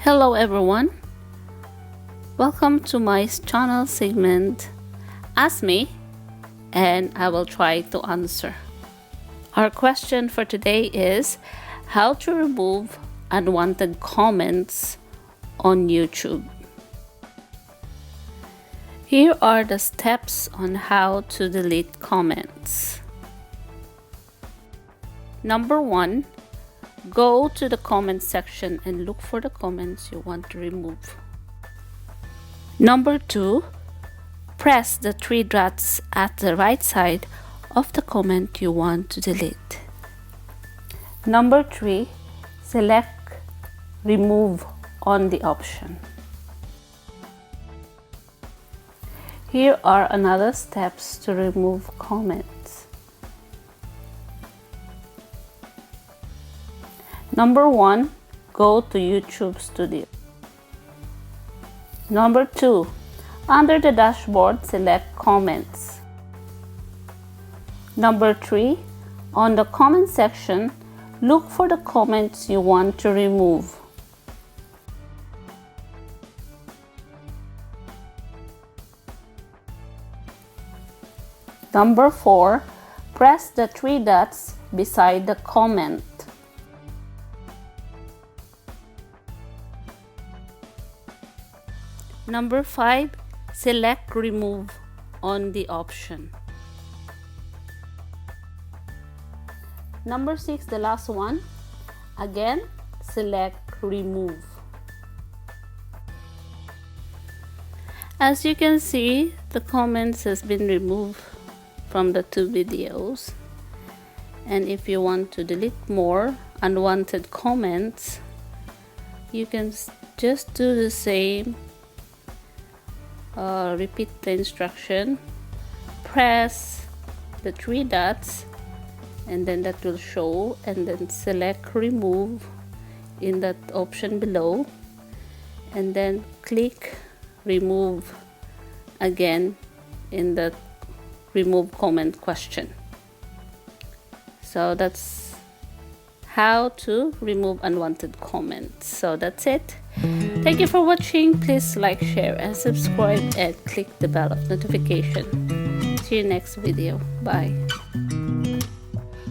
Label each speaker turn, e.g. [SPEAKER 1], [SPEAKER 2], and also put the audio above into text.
[SPEAKER 1] Hello everyone, welcome to my channel segment Ask Me and I will try to answer. Our question for today is how to remove unwanted comments on YouTube. Here are the steps on how to delete comments. Number 1, go to the comment section and look for the comments you want to remove. Number 2, press the 3 dots at the right side of the comment you want to delete. Number 3, select remove on the option. Here are another steps to remove comments. Number 1, go to YouTube Studio. Number 2, under the dashboard, select comments. Number 3, on the comment section, look for the comments you want to remove. Number 4, press the 3 dots beside the comment. Number 5, select remove on the option. Number 6, the last one, again, select remove. As you can see, the comments has been removed from the 2 videos. And if you want to delete more unwanted comments, you can just do the same. Repeat the instruction, press the 3 dots and then that will show, and then select remove in that option below and then click remove again in the remove comment question. So that's how to remove unwanted comments. So that's it. Thank you for watching. Please like, share and subscribe and click the bell of notification. See you next video. Bye.